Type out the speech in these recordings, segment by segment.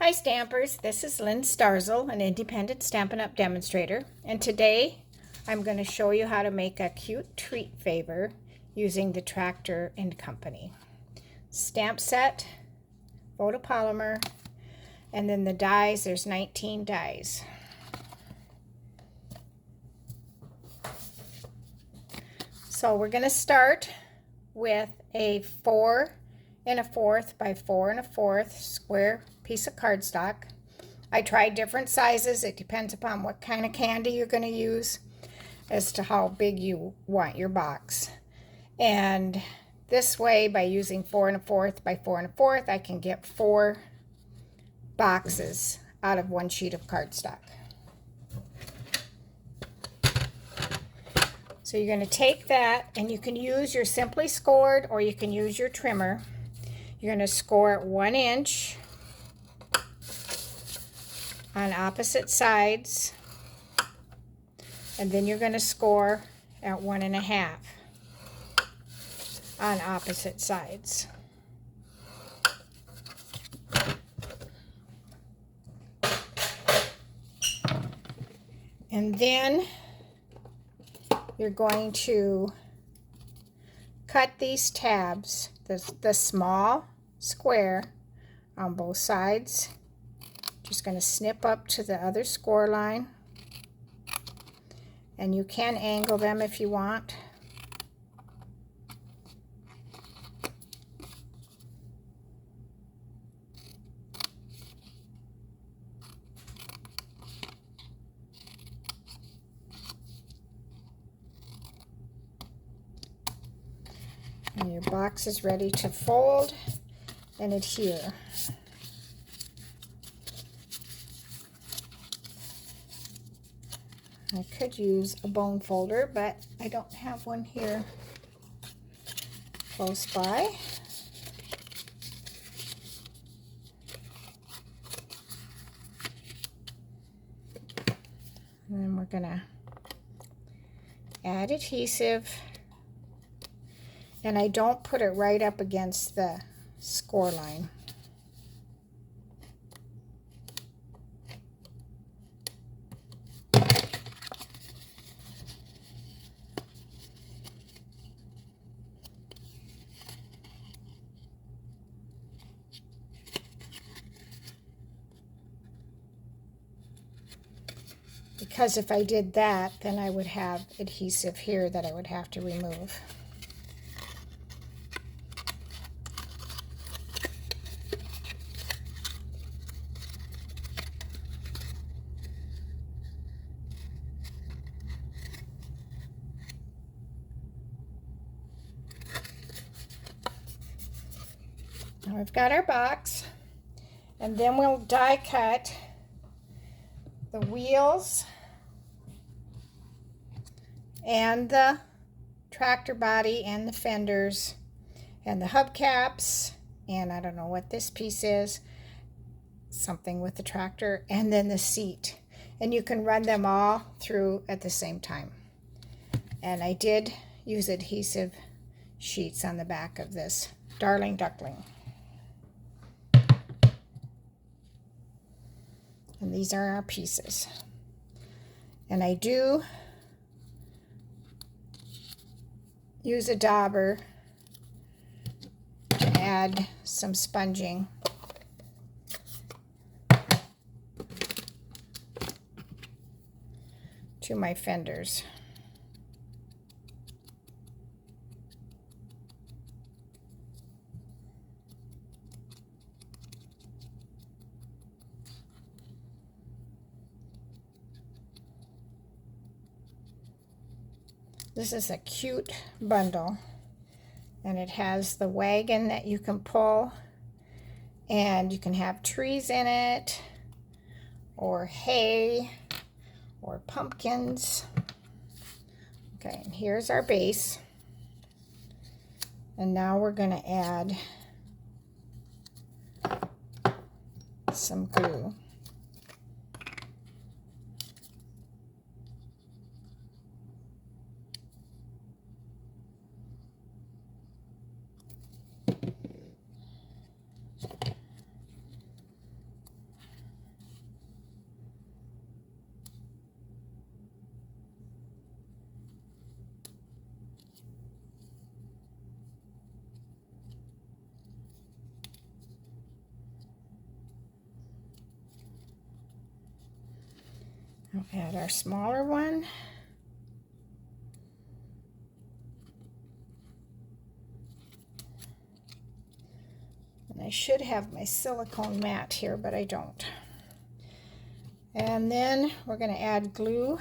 Hi Stampers, this is Lynn Starzl, an independent Stampin' Up! Demonstrator, and today I'm going to show you how to make a cute treat favor using the Tractor & Company. Stamp set, photopolymer, and then the dies, there's 19 dies. So we're going to start with a 4 1/4 by 4 1/4 square piece of cardstock. I tried different sizes. It depends upon what kind of candy you're going to use as to how big you want your box. And this way, by using 4 1/4 by 4 1/4, I can get 4 boxes out of one sheet of cardstock. So you're going to take that, and you can use your Simply Scored or you can use your trimmer. You're going to score it 1 inch on opposite sides, and then you're going to score at 1 1/2 on opposite sides. And then you're going to cut these tabs, the small square on both sides. Just going to snip up to the other score line, and you can angle them if you want. And your box is ready to fold and adhere. I could use a bone folder, but I don't have one here close by. And then we're going to add adhesive. And I don't put it right up against the score line. Because if I did that, then I would have adhesive here that I would have to remove. Now we've got our box, and then we'll die cut the wheels and the tractor body and the fenders and the hubcaps, and I don't know what this piece is, something with the tractor, and then the seat. And you can run them all through at the same time. And I did use adhesive sheets on the back of this Darling Duckling. And these are our pieces. And I do use a dauber to add some sponging. To my fenders. This is a cute bundle, and it has the wagon that you can pull, and you can have trees in it, or hay, or pumpkins. Okay, and here's our base, and now we're going to add some glue. I'll add our smaller one. And I should have my silicone mat here, but I don't. And then we're going to add glue.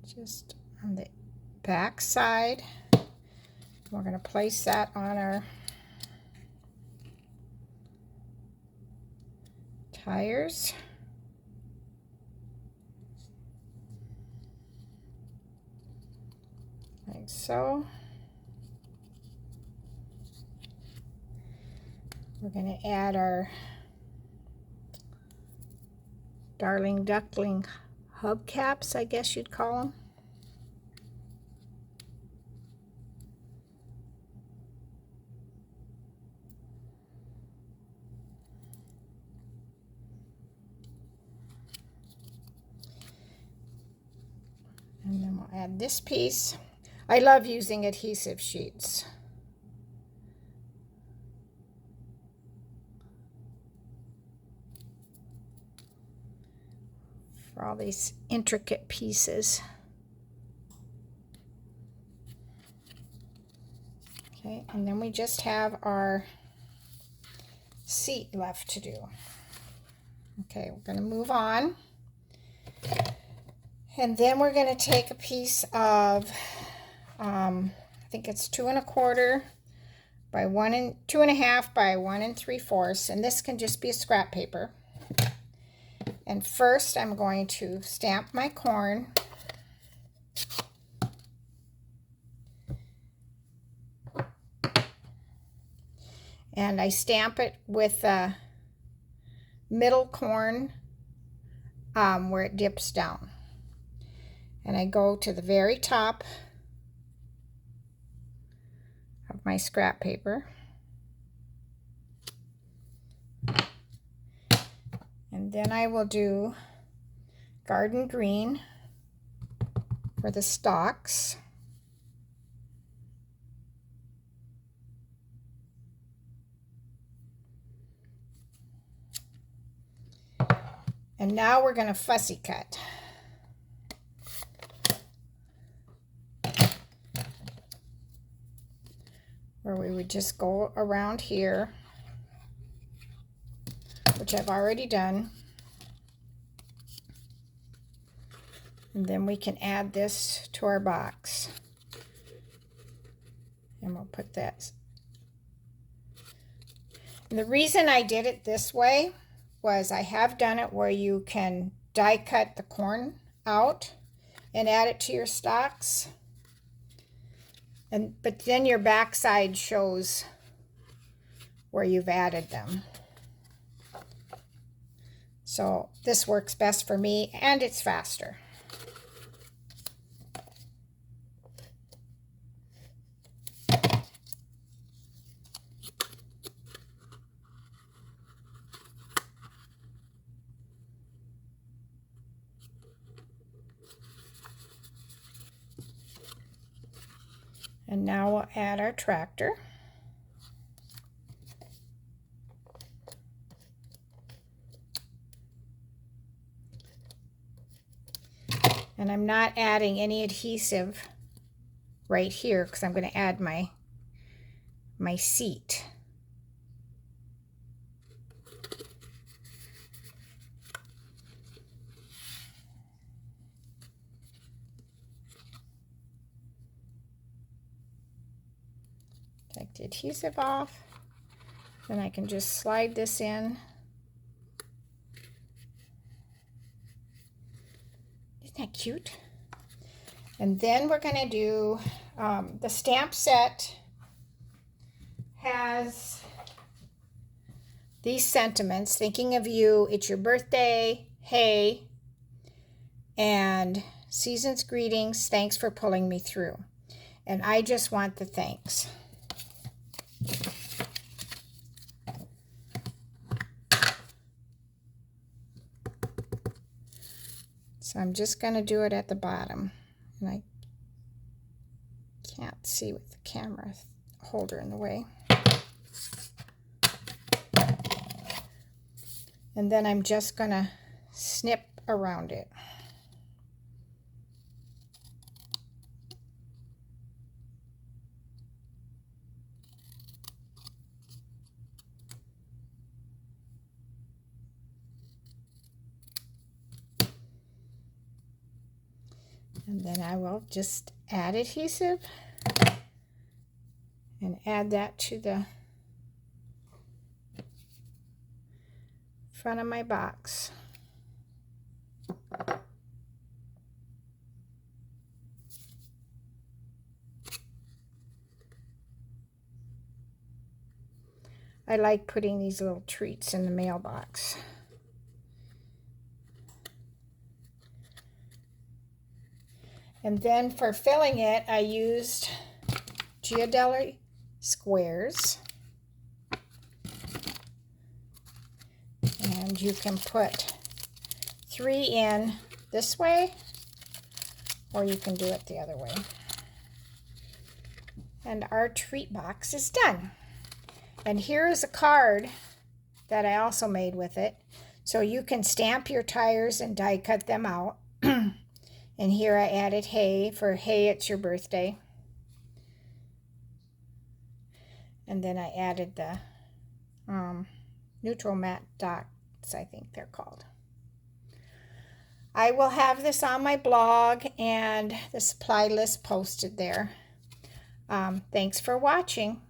Just on the back side. We're going to place that on our tires. Like so. We're going to add our Darling Duckling hubcaps, I guess you'd call them. And then we'll add this piece. I love using adhesive sheets. For all these intricate pieces. Okay, and then we just have our seat left to do. Okay, we're going to move on. And then we're going to take a piece of, I think it's 2 1/4 by 2 1/2 by 1 3/4, and this can just be a scrap paper. And first I'm going to stamp my corn. And I stamp it with the middle corn where it dips down. And I go to the very top of my scrap paper. And then I will do garden green for the stalks. And now we're going to fussy cut. Where we would just go around here, which I've already done. And then we can add this to our box. And we'll put that. And the reason I did it this way was I have done it where you can die cut the corn out and add it to your stalks. But then your backside shows where you've added them. So this works best for me, and it's faster. And now we'll add our tractor. And I'm not adding any adhesive right here because I'm going to add my seat. Take the adhesive off, then I can just slide this in. Isn't that cute? And then we're going to do the stamp set has these sentiments: thinking of you, it's your birthday, hey, and season's greetings, thanks for pulling me through. And I just want the thanks. So I'm just going to do it at the bottom, and I can't see with the camera holder in the way. And then I'm just going to snip around it. And then I will just add adhesive and add that to the front of my box. I like putting these little treats in the mailbox. And then for filling it, I used Ghirardelli squares. And you can put 3 in this way, or you can do it the other way. And our treat box is done. And here is a card that I also made with it. So you can stamp your tires and die cut them out. And here I added hey for hey, it's your birthday. And then I added the neutral matte dots, I think they're called. I will have this on my blog and the supply list posted there. Thanks for watching.